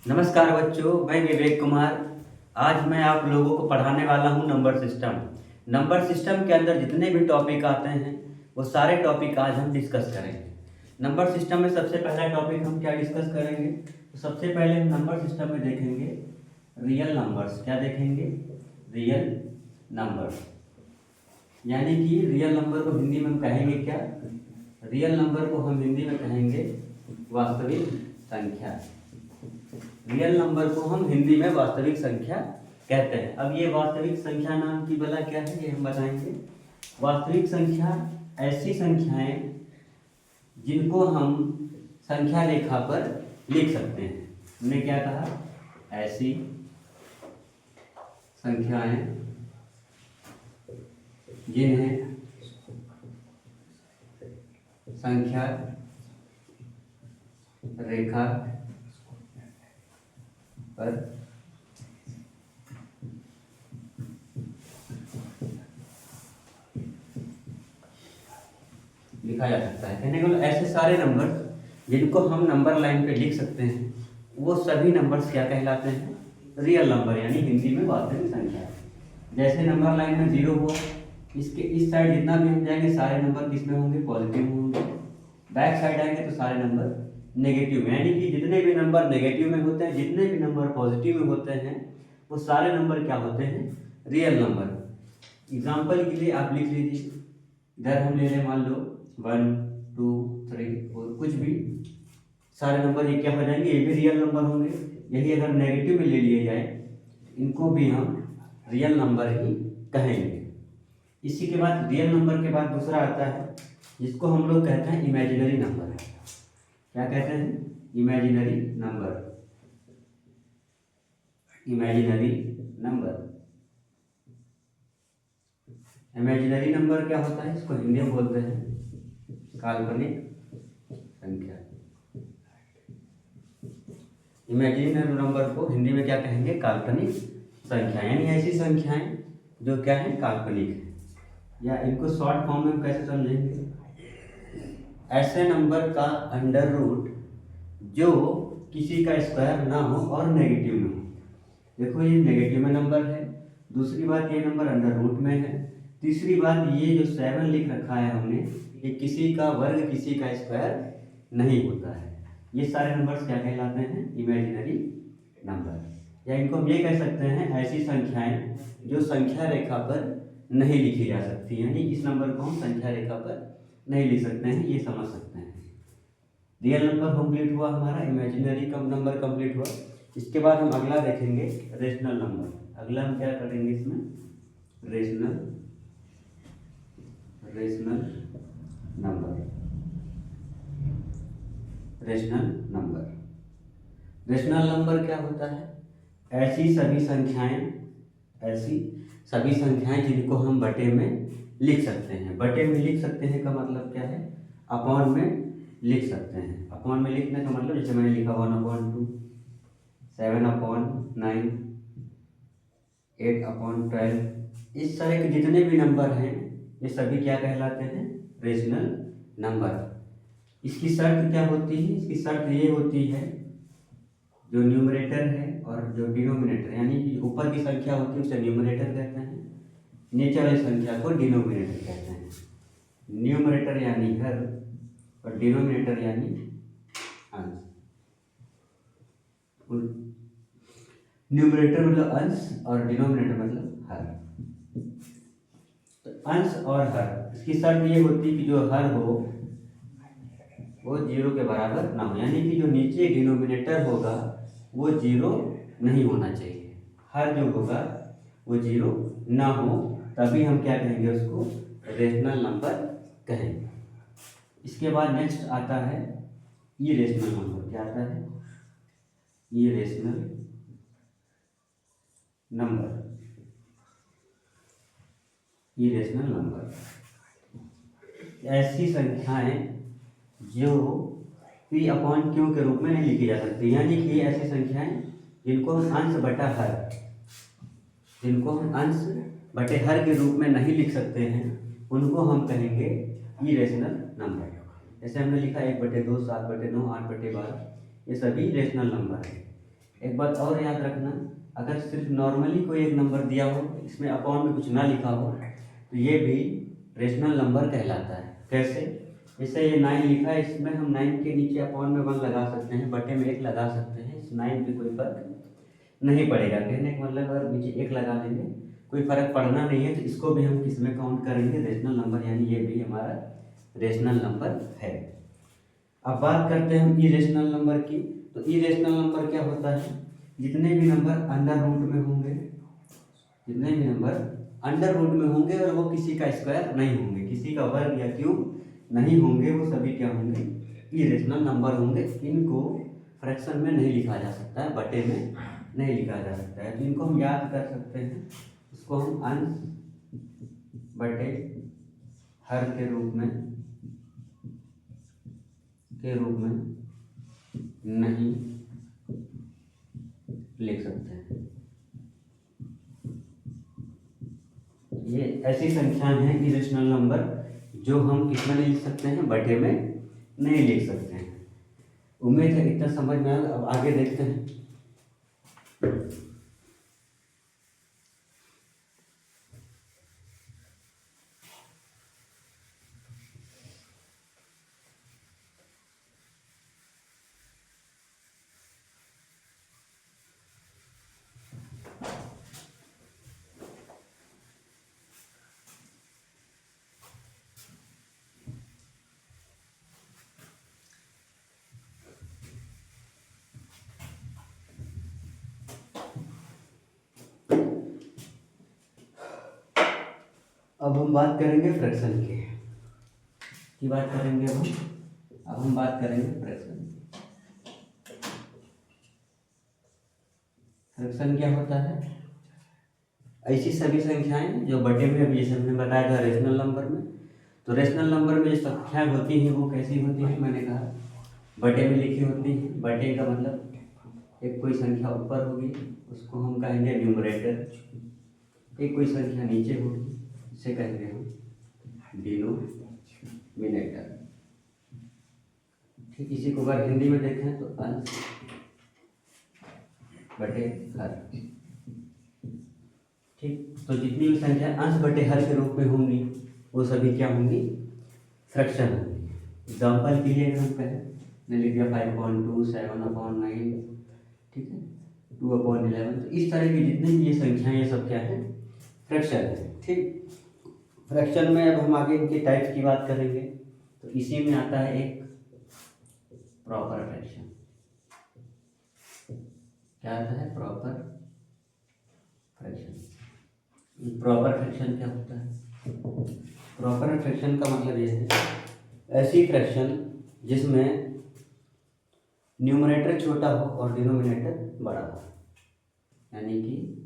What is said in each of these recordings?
नमस्कार बच्चों, मैं विवेक कुमार। आज मैं आप लोगों को पढ़ाने वाला हूं नंबर सिस्टम। नंबर सिस्टम के अंदर जितने भी टॉपिक आते हैं वो सारे टॉपिक आज हम डिस्कस करेंगे। नंबर सिस्टम में सबसे पहला टॉपिक हम क्या डिस्कस करेंगे? तो सबसे पहले हम नंबर सिस्टम में देखेंगे रियल नंबर्स। क्या देखेंगे? रियल नंबर्स, यानी कि रियल नंबर को हिंदी में हम कहेंगे क्या? रियल नंबर को हम हिंदी में कहेंगे वास्तविक संख्या। रियल नंबर को हम हिंदी में वास्तविक संख्या कहते हैं। अब ये वास्तविक संख्या नाम की भला क्या है, ये हम बताएंगे। वास्तविक संख्या ऐसी संख्याएं जिनको हम संख्या रेखा पर लिख सकते हैं। हमने क्या कहा? ऐसी संख्याएं जिन्हें संख्या रेखा पर लिखा जा सकता है। कहने को ऐसे सारे नंबर जिनको हम नंबर लाइन पे लिख सकते हैं वो सभी नंबर्स क्या कहलाते हैं? रियल नंबर, यानी हिंदी में वास्तविक संख्या। जैसे नंबर लाइन में 0 हुआ, इसके इस साइड जितना भी हम जाएंगे सारे नंबर किस में होंगे? पॉजिटिव होंगे। बैक साइड आएंगे तो सारे नंबर नेगेटिव में, यानी कि जितने भी नंबर नेगेटिव में होते हैं, जितने भी नंबर पॉजिटिव में होते हैं, वो सारे नंबर क्या होते हैं? Real number. एग्जाम्पल के लिए आप लिख लीजिए, इधर हम ले लें मान लो 1 2 3 और कुछ भी सारे नंबर ये क्या हो जाएंगे? ये भी रियल नंबर होंगे। यही अगर नेगेटिव में ले लिए जाए इनको भी हम रियल नंबर ही कहेंगे। इसी के बाद रियल नंबर के बाद दूसरा आता है जिसको हम लोग कहते हैं इमेजिनरी नंबर। क्या कहते हैं? Imaginary number. Imaginary number. Imaginary number क्या होता है? इसको हिंदी में बोलते हैं काल्पनिक संख्या। इमेजिनरी नंबर को हिंदी में क्या कहेंगे? काल्पनिक संख्या, यानी ऐसी संख्याएं जो क्या है? काल्पनिक है। या इनको शॉर्ट फॉर्म में कैसे समझेंगे? ऐसे नंबर का अंडर रूट जो किसी का स्क्वायर ना हो और नेगेटिव में हो। देखो ये नेगेटिव में नंबर है। दूसरी बात ये नंबर अंडर रूट में है। तीसरी बात ये जो 7 लिख रखा है हमने, ये किसी का वर्ग किसी का स्क्वायर नहीं होता है। ये सारे नंबर्स क्या कहलाते हैं? Imaginary number. या इनको हम ये कह सकते हैं ऐसी संख्याएं जो संख्या रेखा पर नहीं लिखी जा सकती, यानी इस नंबर को हम संख्या रेखा पर नहीं लिख सकते हैं, ये समझ सकते हैं। रियल नंबर कंप्लीट हुआ हमारा, इमेजिनरी नंबर कंप्लीट हुआ। इसके बाद हम अगला देखेंगे रेशनल नंबर। अगला हम क्या करेंगे इसमें? Rational number. Rational number. Rational number क्या होता है? ऐसी सभी संख्याएं जिनको हम बटे में लिख सकते हैं। बटे में लिख सकते हैं का मतलब क्या है? अपॉन में लिख सकते हैं। अपॉन में लिखने का मतलब जैसे मैंने लिखा 1/2, 7/9, 8/12। इस तरह के जितने भी नंबर हैं ये सभी क्या कहलाते हैं? Rational number. इसकी शर्त क्या होती है? इसकी शर्त ये होती है जो न्यूमरेटर है और जो डिनोमिनेटर, यानी कि ऊपर की संख्या होती है उसे न्यूमरेटर कहते हैं, नीचे वाली संख्या को डिनोमिनेटर कहते हैं। न्यूमरेटर यानी हर और डिनोमिनेटर यानी अंश। न्यूमरेटर मतलब अंश और डिनोमिनेटर मतलब हर। तो अंश और हर, इसकी शर्त ये होती है कि जो हर हो वो 0 के बराबर ना हो, यानी कि जो नीचे डिनोमिनेटर होगा वो 0 नहीं होना चाहिए। हर जो होगा वो 0 ना हो, तभी हम क्या कहेंगे? उसको रेशनल नंबर कहेंगे। इसके बाद नेक्स्ट आता है इरेशनल नंबर। क्या आता है? Irrational number. इरेशनल नंबर ऐसी संख्याएं जो P/Q के रूप में नहीं लिखी जा सकती, यानी कि ऐसी संख्याएं जिनको हम अंश बटे हर के रूप में नहीं लिख सकते हैं, उनको हम कहेंगे इरेशनल नंबर। जैसे हमने लिखा 1/2, 7/9, 8/12, ये सभी रेशनल नंबर है। एक बात और याद रखना, अगर सिर्फ नॉर्मली कोई एक नंबर दिया हो, इसमें अपॉन में कुछ ना लिखा हो, तो ये भी रेशनल नंबर कहलाता है। कैसे? जैसे ये 9 लिखा है, इसमें हम 9 के नीचे अपॉन में 1 लगा सकते हैं, बटे में 1 लगा सकते हैं, इस 9 पे कोई फर्क नहीं पड़ेगा। कहने का मतलब अगर नीचे 1 लगा देंगे कोई फर्क पड़ना नहीं है, तो इसको भी हम किस में काउंट करेंगे? रेशनल नंबर, यानी ये भी हमारा रेशनल नंबर है। अब बात करते हैं हम इरेशनल नंबर की। तो इरेशनल नंबर क्या होता है? जितने भी नंबर अंडर रूट में होंगे, जितने भी नंबर अंडर रूट में होंगे और वो किसी का स्क्वायर नहीं होंगे, किसी का वर्ग या क्यूब नहीं होंगे, वो सभी क्या होंगे? इरेशनल नंबर होंगे। इनको फ्रैक्शन में नहीं लिखा जा सकता है, बटे में नहीं लिखा जा सकता है। तो इनको हम याद कर सकते हैं, इसको हम अंश बटे हर के रूप में नहीं लिख सकते हैं। ये ऐसी संख्याएं हैं इरेशनल नंबर जो हम किस में नहीं लिख सकते हैं? बटे में नहीं लिख सकते हैं। उम्मीद है इतना समझ में आया। अब आगे देखते हैं। अब हम बात करेंगे फ्रैक्शन की बात करेंगे हम। अब हम बात करेंगे फ्रैक्शन। फ्रैक्शन क्या होता है? ऐसी सभी संख्याएं जो बटे में, अभी जैसे हमने बताया था रेशनल नंबर में, तो रेशनल नंबर में जो संख्याएं होती हैं वो कैसी होती हैं? मैंने कहा बटे में लिखी होती हैं। बटे का मतलब एक कोई संख्या ऊपर होगी, उसको हम कहेंगे न्यूमरेटर। एक कोई संख्या नीचे होगी, इसे कहेंगे हम डिनोमिनेटर। ठीक, इसी को अगर हिंदी में देखें तो अंश बटे हर। ठीक, तो जितनी भी संख्या अंश बटे हर के रूप में होंगी वो सभी क्या होंगी? फ्रैक्शन होंगी। एग्जाम्पल के लिए हम कहें, मैंने लिख दिया 5/2, 7/9, ठीक है, 2/11। तो इस तरह की जितनी भी ये संख्याएं, ये सब क्या है? फ्रैक्शन है। ठीक, फ्रैक्शन में अब हम आगे इनके टाइप्स की बात करेंगे। तो इसी में आता है एक प्रॉपर फ्रैक्शन। क्या आता है? Proper fraction. प्रॉपर फ्रैक्शन क्या होता है? प्रॉपर फ्रैक्शन का मतलब ये है, ऐसी फ्रैक्शन जिसमें न्यूमरेटर छोटा हो और डिनोमिनेटर बड़ा हो। यानी कि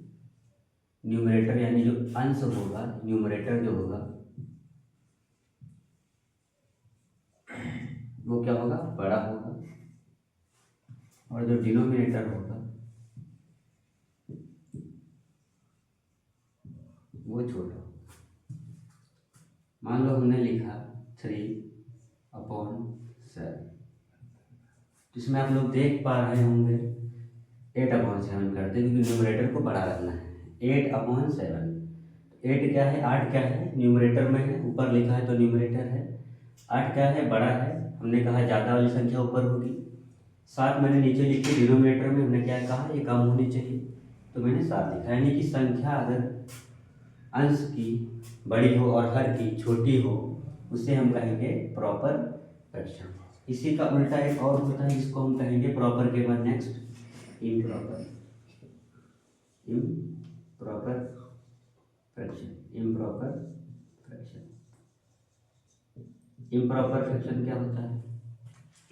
न्यूमरेटर यानी जो अंश होगा, न्यूमरेटर जो होगा वो क्या होगा? बड़ा होगा, और जो डिनोमिनेटर होगा वो छोटा होगा। मान लो हमने लिखा 3/7, जिसमें आप लोग देख पा रहे होंगे 8/7 करते, क्योंकि न्यूमरेटर को बड़ा रखना है। 8/7, 8 क्या है? 8 क्या है? न्यूमरेटर में है, ऊपर लिखा है तो न्यूमरेटर है। 8 क्या है? बड़ा है। हमने कहा ज़्यादा वाली संख्या ऊपर होगी। 7 मैंने नीचे लिखी, डिनोमिनेटर में हमने क्या कहा? ये कम होनी चाहिए, तो मैंने 7 लिखा। यानी कि संख्या अगर अंश की बड़ी हो और हर की छोटी हो, उसे हम कहेंगे प्रॉपर फ्रैक्शन। इसी का उल्टा एक और होता है, जिसको हम कहेंगे प्रॉपर के बाद next improper. Improper fraction. Improper fraction. Improper fraction क्या होता है?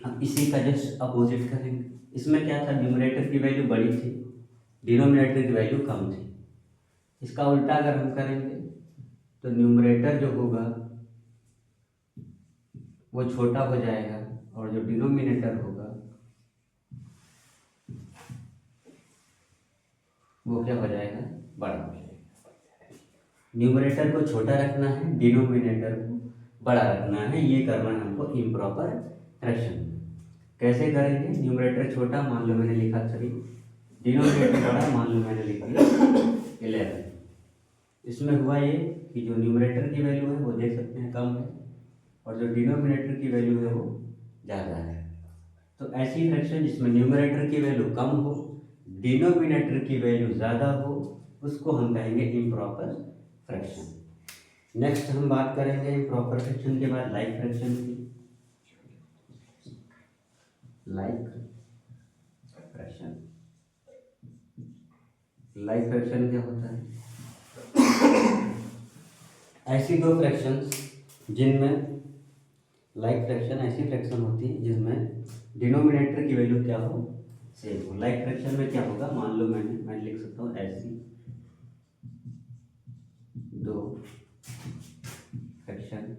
अब इसी का जस्ट अपोजिट करेंगे। इसमें क्या था? न्यूमरेटर की वैल्यू बड़ी थी, डिनोमिनेटर की वैल्यू कम थी। इसका उल्टा अगर हम करेंगे तो न्यूमरेटर जो होगा वो छोटा हो जाएगा, और जो डिनोमिनेटर होगा वो क्या हो जाएगा? बड़ा हो जाएगा। न्यूमरेटर को छोटा रखना है, डिनोमिनेटर को बड़ा रखना है, ये करना है हमको इम्प्रॉपर फ्रैक्शन। कैसे करेंगे? न्यूमरेटर छोटा, मान लो मैंने लिखा 3, डिनोमिनेटर बड़ा, मान लो मैंने लिख दिया 11। इसमें हुआ ये कि जो न्यूमरेटर की वैल्यू है वो देख सकते हैं कम है, और जो डिनोमिनेटर की वैल्यू है वो ज़्यादा है। तो ऐसी फ्रैक्शन जिसमें न्यूमरेटर की वैल्यू कम हो, डिनोमिनेटर की वैल्यू ज़्यादा हो, उसको हम कहेंगे इम्प्रॉपर फ्रैक्शन। नेक्स्ट हम बात करेंगे इम्प्रॉपर फ्रैक्शन के बाद लाइक फ्रैक्शन की। लाइक फ्रैक्शन, लाइक फ्रैक्शन क्या होता है? ऐसी दो फ्रैक्शंस जिनमें लाइक फ्रैक्शन, ऐसी फ्रैक्शन होती है जिसमें डिनोमिनेटर की वैल्यू क्या हो, सेम हो। लाइक फ्रैक्शन में क्या होगा, मान लो मैं लिख सकता हूँ ऐसी दो फ्रैक्शन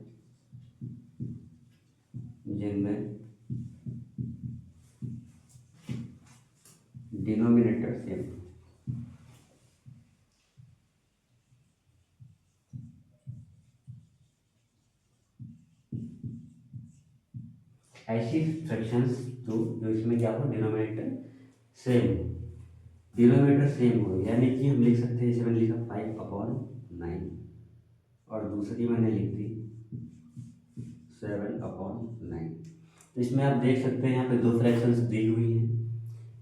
जिनमें डिनोमिनेटर सेम हो। ऐसी फ्रैक्शंस जो इसमें क्या हो, डिनोमिनेटर सेम हो। डिनोमिनेटर सेम हो यानी कि हम लिख सकते हैं, जैसे मैंने लिखा 5/9 और दूसरी मैंने लिख दी 7/9। तो इसमें आप देख सकते हैं यहाँ पे दो फ्रैक्शंस दी हुई हैं,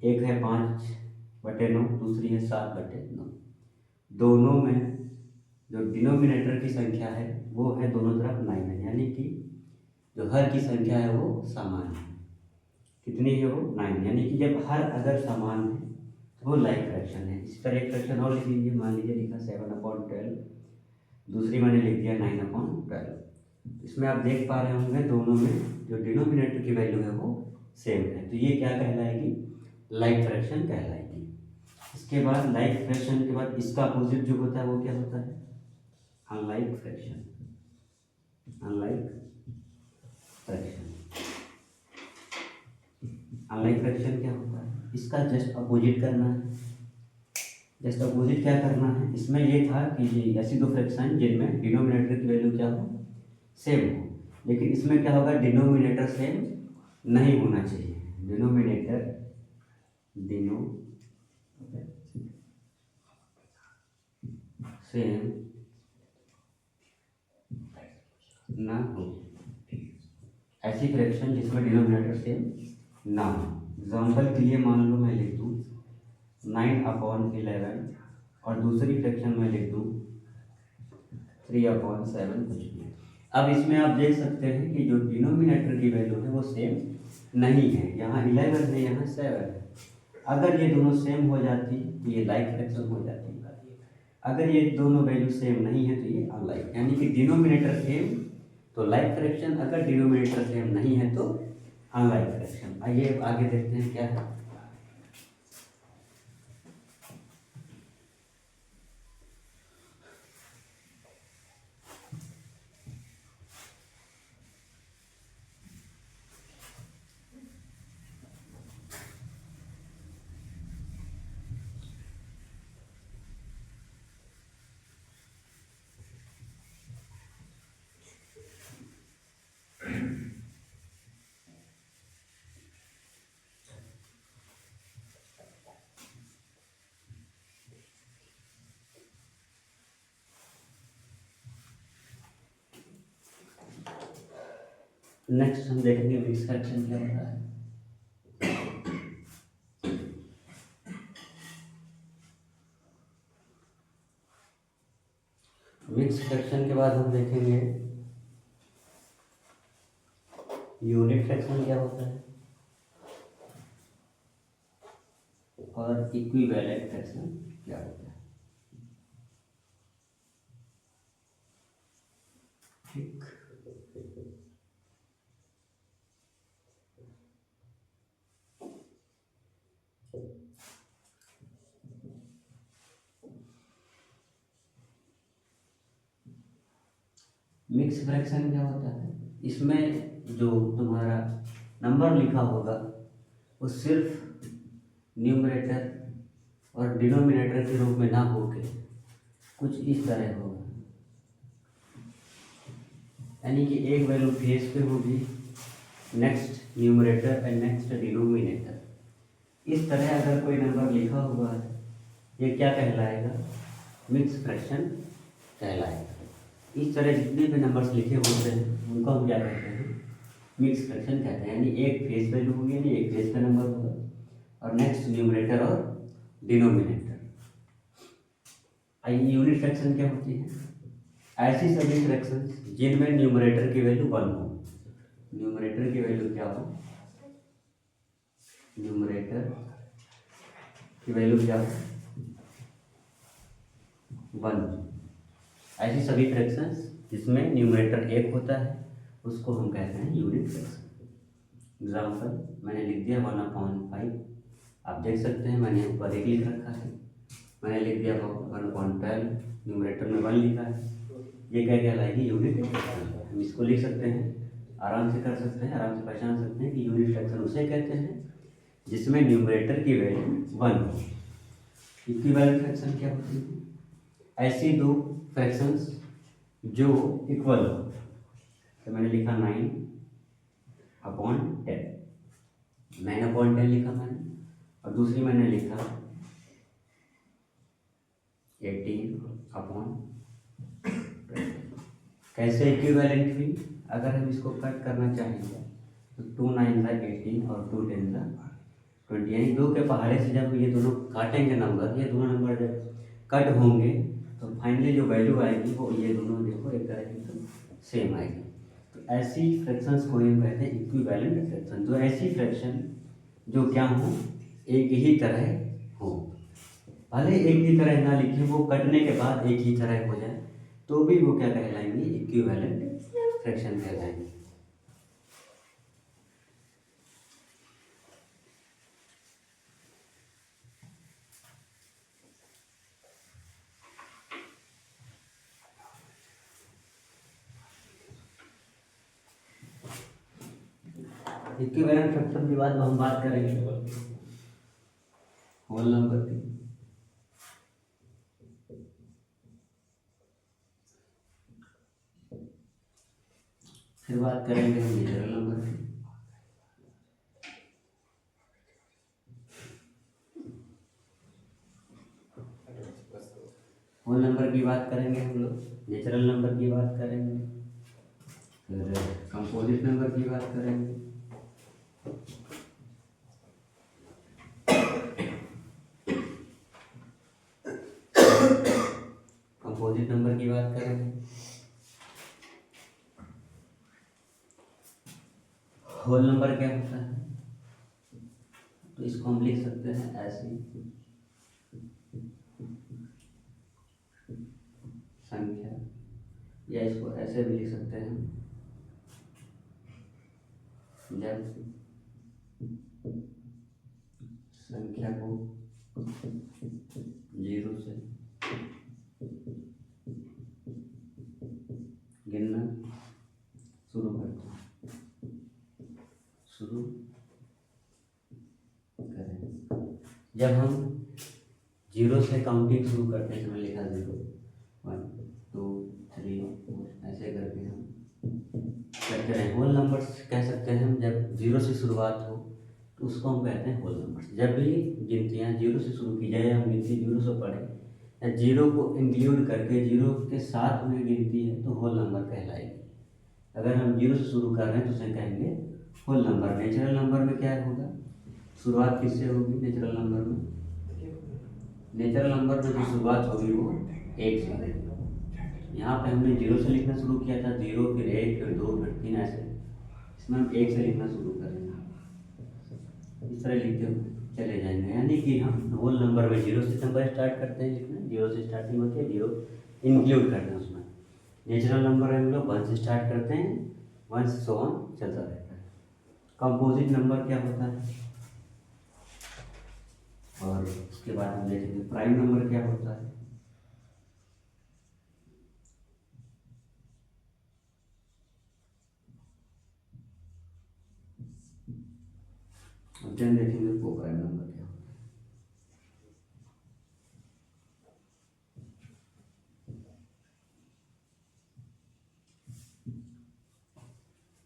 एक है 5/9, दूसरी है 7/9। दोनों में जो डिनोमिनेटर की संख्या है वो है दोनों तरफ 9 है, यानी कि जो हर की संख्या है वो समान है। कितनी है वो, 9। यानी कि जब हर अगर समान है तो वो लाइक फ्रैक्शन है। इसी तरह एक फ्रैक्शन और लिख लीजिए, मान लीजिए लिखा 7/12, दूसरी मैंने लिख दिया 9/12। इसमें आप देख पा रहे होंगे दोनों में जो डिनोमिनेटर की वैल्यू है वो सेम है, तो ये क्या कहलाएगी, लाइक फ्रैक्शन कहलाएगी। इसके बाद लाइक फ्रैक्शन के बाद इसका अपोजिट जो होता है वो क्या होता है, unlike fraction. Unlike fraction, unlike fraction क्या होता है, इसका जस्ट अपोजिट करना है। जस्ट अपोजिट क्या करना है, इसमें ये था कि ये ऐसी दो फ्रैक्शन जिनमें डिनोमिनेटर की वैल्यू क्या हो, सेम हो, लेकिन इसमें क्या होगा, डिनोमिनेटर सेम नहीं होना चाहिए। डिनोमिनेटर सेम ना हो, ऐसी फ्रैक्शन जिसमें डिनोमिनेटर सेम ना हो। एग्जाम्पल के लिए मान लो मैं लिख दूँ 9/11 और दूसरी फ्रैक्शन में लिख दूँ 3/7 कुछ भी। अब इसमें आप देख सकते हैं कि जो डिनोमिनेटर की वैल्यू है वो सेम नहीं है, यहाँ 11 है, यहाँ 7 है। अगर ये दोनों सेम हो जाती तो ये लाइक फ्रैक्शन हो जाती, अगर ये दोनों वैल्यू सेम नहीं है तो ये अनलाइक, यानी कि डिनोमिनेटर सेम तो लाइक फ्रैक्शन, अगर डिनोमिनेटर सेम नहीं है तो अनलाइक फ्रैक्शन। आइए आगे देखते हैं क्या है। नेक्स्ट हम देखेंगे मिक्स फ्रैक्शन क्या होता है। मिक्स फ्रैक्शन के बाद हम देखेंगे यूनिट फ्रैक्शन क्या होता है और इक्विवेलेंट फ्रैक्शन क्या होता है। ठीक, मिक्स फ्रैक्शन क्या होता है, इसमें जो तुम्हारा नंबर लिखा होगा वो सिर्फ न्यूमरेटर और डिनोमिनेटर के रूप में ना होके कुछ इस तरह होगा, यानी कि एक वैल्यू फेस पे होगी, next numerator and next denominator. इस तरह अगर कोई नंबर लिखा हुआ ये क्या कहलाएगा? मिक्स फ्रैक्शन कहलाएगा। इस तरह जितने भी नंबर्स लिखे होते हैं उनको हम क्या कहते हैं? मिक्स फ्रैक्शन कहते हैं। यानी एक फेस वैल्यू होगी, यानी एक फेस का नंबर होगा, और नेक्स्ट न्यूमरेटर और डिनोमिनेटर। यूनिट फ्रैक्शन क्या होती है? ऐसी सभी फ्रैक्शंस जिनमें न्यूमरेटर की वैल्यू 1 हो। न्यूमरेटर की वैल्यू क्या हो? न्यूमरेटर की वैल्यू क्या हो? 1। ऐसी सभी फ्रैक्शंस जिसमें न्यूमरेटर 1 होता है उसको हम कहते हैं यूनिट फ्रैक्शन। एग्जाम्पल मैंने लिख दिया 1/5। आप देख सकते हैं मैंने ऊपर 1 लिख रखा है। मैंने लिख दिया 1/12, न्यूमरेटर में 1 लिखा है। ये क्या कहलाएगी? Unit fraction. हम इसको लिख सकते हैं, आराम से कर सकते हैं, आराम से पहचान सकते हैं कि यूनिट फ्रैक्शन उसे कहते हैं जिसमें न्यूमरेटर की वैल्यू 1 हो। इक्विवेलेंट फ्रैक्शन क्या होती है? ऐसी दो फ्रैक्शंस जो इक्वल हो। तो मैंने लिखा 9/10, 9/10 लिखा मैंने, और दूसरी मैंने लिखा 18/20। कैसे इक्विवेलेंट हुई? अगर हम इसको कट करना चाहेंगे तो 2 9 18 और 2 10 20, यानी 2 के पहाड़े से जब ये दोनों काटेंगे नंबर, ये दोनों नंबर जब कट होंगे तो फाइनली जो वैल्यू आएगी वो ये दोनों देखो एक तरह की तो सेम आएगी। तो ऐसी फ्रैक्शंस को हम कहते हैं इक्विवेलेंट फ्रैक्शन। तो ऐसी फ्रैक्शन जो क्या हो? एक ही तरह हो, भले एक ही तरह ना लिखे, वो कटने के बाद एक ही तरह हो जाए तो भी वो क्या कहलाएंगे? इक्विवेलेंट फ्रैक्शन कहलाएंगे। इक्विवेलेंट फ्रैक्शन के बाद हम बात करेंगे होल नंबर की। फिर बात करेंगे हम नेचुरल नंबर की। होल नंबर की बात करेंगे हम लोग, नेचुरल नंबर की बात करेंगे, फिर कंपोजिट नंबर की बात करेंगे, कंपोजिट नंबर की बात करेंगे, होल नंबर क्या होता है? तो इसको हम लिख सकते हैं ऐसी संख्या, या इसको ऐसे भी लिख सकते हैं जब संख्या को 0 से गिनना शुरू करते हैं, शुरू करें। जब हम 0 से काउंटिंग शुरू करते हैं, मैंने लिखा 0 1 2 3 4 ऐसे करके हम करते रहें। होल नंबर्स कह सकते हैं हम, जब 0 से शुरुआत हो तो उसको हम कहते हैं होल नंबर्स। जब भी गिनतियाँ 0 से शुरू की जाए, हम गिनती 0 से पढ़ें या 0 को इंक्लूड करके 0 के साथ में गिनती है तो होल नंबर कहलाएगी। अगर हम 0 से शुरू कर रहे हैं तो उसे कहेंगे होल नंबर। नेचुरल नंबर में क्या होगा? शुरुआत किससे होगी? नेचुरल नंबर में, नेचुरल नंबर में जो शुरुआत होगी वो 1 से होगी। यहाँ पे हमने 0 से लिखना शुरू किया था, 0 फिर 1 फिर 2 फिर 3 ऐसे, इसमें हम 1 से लिखना शुरू करेंगे। इस तरह लिखते हुए चले जाएंगे, यानी कि हम होल नंबर में 0 से नंबर स्टार्ट करते हैं लिखना, 0 से स्टार्टिंग होती है, 0 इंक्लूड करते हैं उसमें। नेचुरल नंबर हम लोग 1 से स्टार्ट करते हैं, 1 से so on चलता रहता है। कंपोजिट नंबर क्या होता है? और उसके बाद हम देखेंगे प्राइम नंबर क्या होता है। देन देखेंगे को प्राइम नंबर क्या होता है।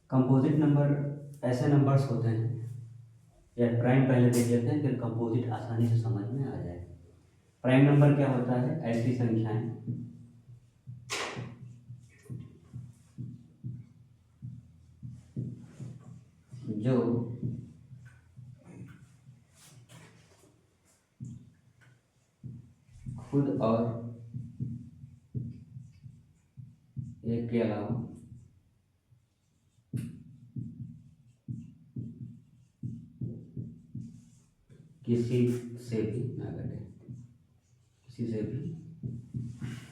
कंपोजिट नंबर ऐसे नंबर्स होते हैं, या प्राइम पहले देख लेते हैं फिर कंपोजिट आसानी से समझ में आ जाए। प्राइम नंबर क्या होता है? ऐसी संख्याएं जो खुद और एक के अलावा किसी से भी ना कटे, किसी से भी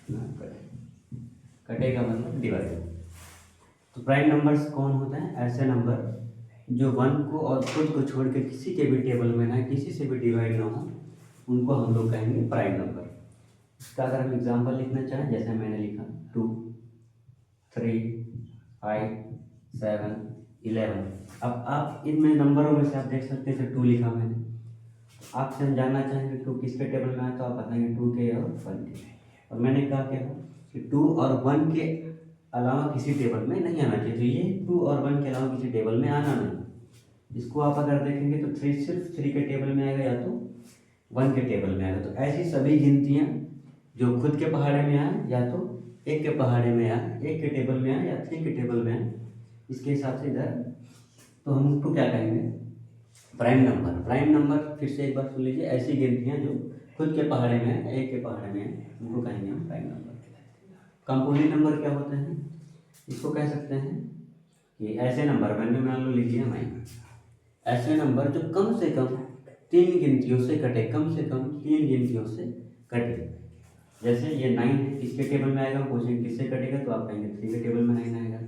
ना कटे। कटे का मतलब डिवाइड। तो प्राइम नंबर्स कौन होते हैं? ऐसे नंबर जो वन को और खुद को छोड़ के किसी के भी टेबल में ना, किसी से भी डिवाइड ना हो, उनको हम लोग कहेंगे प्राइम नंबर। इसका अगर हम एग्जांपल लिखना चाहें, जैसे मैंने लिखा 2, 3, 5, 7, 11। अब आप इनमें नंबरों में से आप देख सकते हैं, 2 लिखा मैंने। आपसे हम जानना चाहेंगे 2 किसके टेबल में आया, तो आप बताएंगे 2 के और 1 के। और मैंने कहा क्या कि 2 और 1 के अलावा किसी टेबल में नहीं आना चाहिए। तो ये 2 और 1 के अलावा किसी टेबल में आना नहीं। इसको आप अगर देखेंगे तो 3 सिर्फ 3 के टेबल में आएगा, या तो 1 के टेबल में आएगा। तो ऐसी सभी गिनतियाँ जो खुद के पहाड़े में आए, या तो 1 के पहाड़े में आए, 1 के टेबल में आए, या 3 के टेबल में आए, इसके हिसाब से इधर तो हम उसको क्या कहेंगे? Prime number. प्राइम नंबर फिर से एक बार सुन लीजिए, ऐसी गिनतियाँ जो खुद के पहाड़े में है, 1 के पहाड़े में है, उनको कहेंगे हम प्राइम नंबर। कंपोजिट नंबर क्या होते हैं? इसको कह सकते हैं कि ऐसे नंबर, मैंने मान लो लीजिए हमारे ऐसे नंबर जो कम से कम 3 गिनतियों से कटे, कम से कम 3 गिनतियों से कटे। जैसे ये 9 है, किसके टेबल में आएगा? पूछेंगे किससे कटेगा, तो आप कहेंगे 3 के टेबल में 9 आएगा।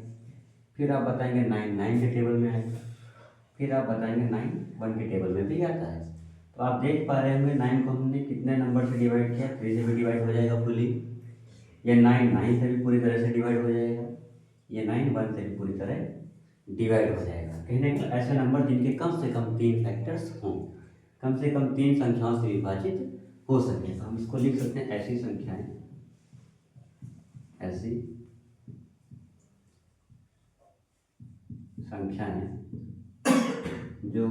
फिर आप बताएंगे 9 के टेबल में आएगा। फिर आप बताएंगे 9 1 के टेबल में भी आता है। तो आप देख पा रहे होंगे 9 को हमने कितने नंबर से डिवाइड किया? 3 से भी डिवाइड हो जाएगा फुली। ये 9 से भी पूरी तरह से डिवाइड हो जाएगा। ये 9 1 से भी पूरी तरह डिवाइड हो जाएगा। कहने का ऐसे नंबर जिनके कम से कम 3 फैक्टर्स हों, कम से कम 3 संख्याओं से विभाजित हो सके, तो हम इसको लिख सकते हैं ऐसी संख्याएं, ऐसी संख्याएं जो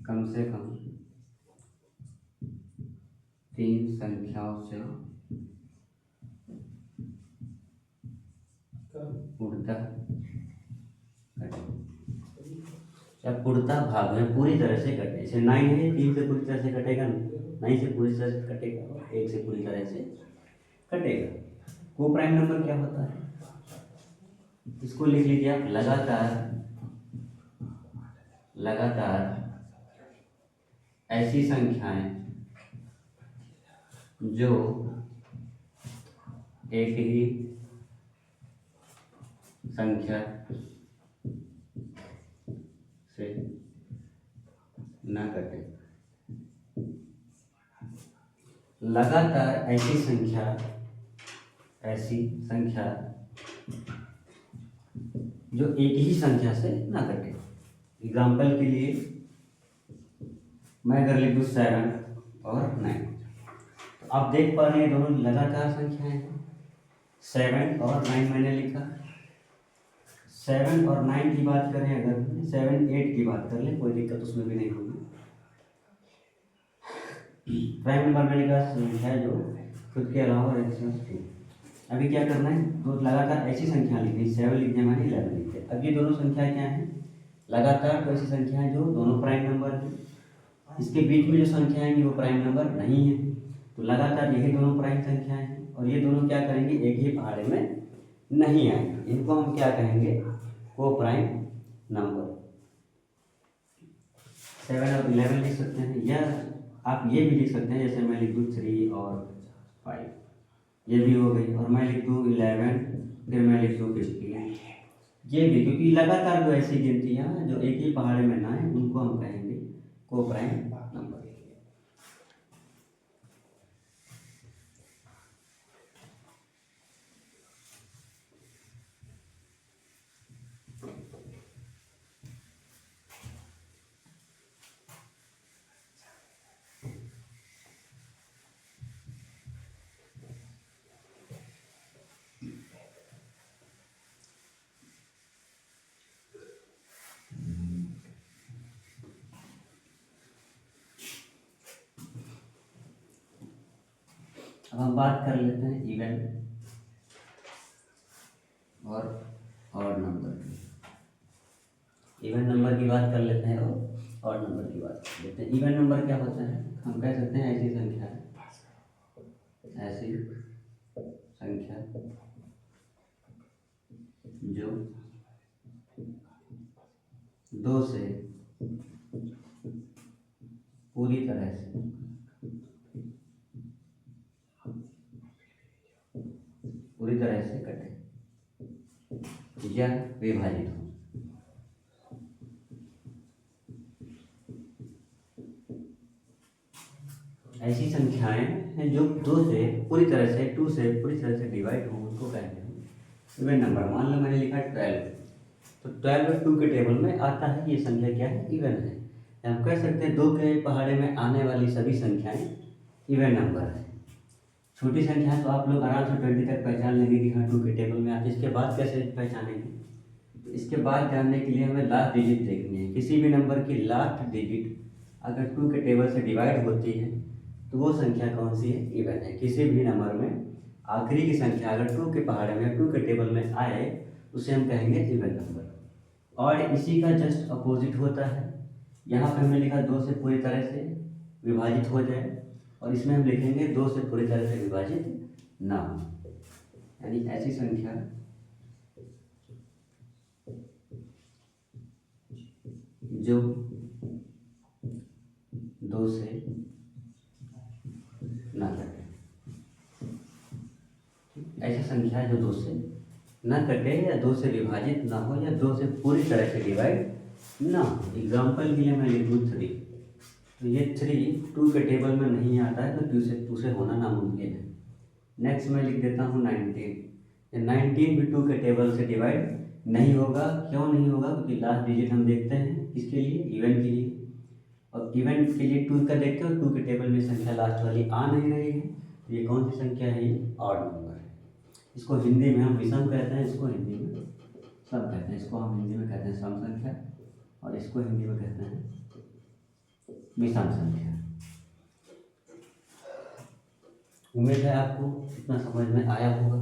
कम से कम 3 संख्याओं से पूर्णतः या पूर्णतः भाग में पूरी तरह से कटे। जैसे 9 है, 3 से पूरी तरह से कटेगा, 9 से पूरी तरह से कटेगा, 1 से पूरी तरह से कटेगा। को प्राइम नंबर क्या होता है? इसको लिख लीजिए आप, लगातार ऐसी संख्याएं जो एक ही संख्या से न कटे। लगातार ऐसी संख्या जो एक ही संख्या से ना कटे। एग्जाम्पल के लिए मैं अगर लिख दूँ 7 और 9, तो आप देख पा रहे हैं दोनों लगातार संख्याएं हैं। 7 और 9 मैंने लिखा। 7 और 9 की बात करें, अगर 7 8 की बात कर लें, कोई दिक्कत उसमें भी नहीं होगी। प्राइम नंबर मैंने कहा संख्या जो खुद के अलावा एक से अधिक। अभी क्या करना है? तो लगातार ऐसी संख्या लिखनी, 7 लिखने माने 11 लिखते। अब ये दोनों संख्याएं क्या हैं? लगातार तो ऐसी संख्याएं जो दोनों प्राइम नंबर हैं। इसके बीच में जो संख्या आएंगी वो प्राइम नंबर नहीं है। तो लगातार यही दोनों प्राइम संख्याएं हैं, और ये दोनों क्या करेंगे? एक ही पहाड़े में नहीं आएंगे। इनको हम क्या कहेंगे? को प्राइम नंबर। 7 और 11 लिख सकते हैं, या आप ये भी लिख सकते हैं, जैसे मैं लिख दूँ 3 और 5, ये भी हो गई। और मैं लिख दूँ 11, फिर मैं लिख दूँ 15, ये भी, क्योंकि लगातार जो ऐसी गिनतियाँ जो एक ही पहाड़े में ना है, उनको हम कहेंगे को प्राइम नंबर। अब हम बात कर लेते हैं इवन और ऑड नंबर की। इवन नंबर की बात कर लेते हैं और ऑड नंबर की बात कर लेते हैं। इवन नंबर क्या होता है, हम कह सकते हैं ऐसी संख्या है, ऐसी संख्या जो 2 से पूरी तरह से कटे या विभाजित हो। ऐसी संख्याएं हैं जो 2 से पूरी तरह से, 2 से पूरी तरह से डिवाइड हो, उनको कहते हैं इवन नंबर। मान लो मैंने लिखा 12, तो 12 2 के टेबल में आता है, ये संख्या क्या है, इवन है। हम कह सकते हैं 2 के पहाड़े में आने वाली सभी संख्याएं इवन नंबर है। छोटी संख्या तो आप लोग आराम से 20 तक पहचान लेंगे कि हाँ 2 के टेबल में आती है। इसके बाद कैसे पहचानेंगे, तो इसके बाद जानने के लिए हमें लास्ट डिजिट देखनी है। किसी भी नंबर की लास्ट डिजिट अगर 2 के टेबल से डिवाइड होती है तो वो संख्या कौन सी है, इवन है। किसी भी नंबर में आखिरी की संख्या अगर 2 के पहाड़े में 2 के टेबल में आए उसे हम कहेंगे इवन नंबर। और इसी का जस्ट अपोजिट होता है, यहाँ पर हमने लिखा 2 से पूरी तरह से विभाजित हो जाए, और इसमें हम लिखेंगे 2 से पूरी तरह से विभाजित ना हो। यानी ऐसी संख्या जो 2 से ना कटे, ऐसी संख्या जो 2 से ना कटे या 2 से विभाजित ना हो या 2 से पूरी तरह से डिवाइड ना हो। एग्जाम्पल के लिए मैं लिखूँ 3, तो ये 3 2 के टेबल में नहीं आता है, तो 2 से होना नामुमकिन है। नेक्स्ट मैं लिख देता हूँ 19। 19 भी 2 के टेबल से डिवाइड नहीं होगा। क्यों नहीं होगा, क्योंकि लास्ट डिजिट हम देखते हैं किसके लिए, इवन के लिए। और इवन के लिए 2 का देखते हो, 2 के टेबल में संख्या लास्ट वाली आ नहीं रही है, तो ये कौन सी संख्या है, ये ऑड नंबर है। इसको हिंदी में हम विषम कहते हैं, इसको हिंदी में सम कहते हैं। इसको हम हिंदी में कहते हैं सम संख्या, और इसको हिंदी में कहते हैं विषम संख्या। उम्मीद है आपको इतना समझ में आया होगा।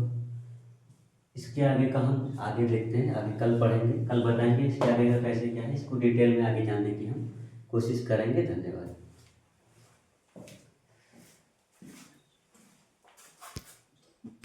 इसके आगे का हम आगे देखते हैं, आगे कल पढ़ेंगे, कल बताएंगे इसके आगे का कैसे क्या है। इसको डिटेल में आगे जानने की हम कोशिश करेंगे। धन्यवाद।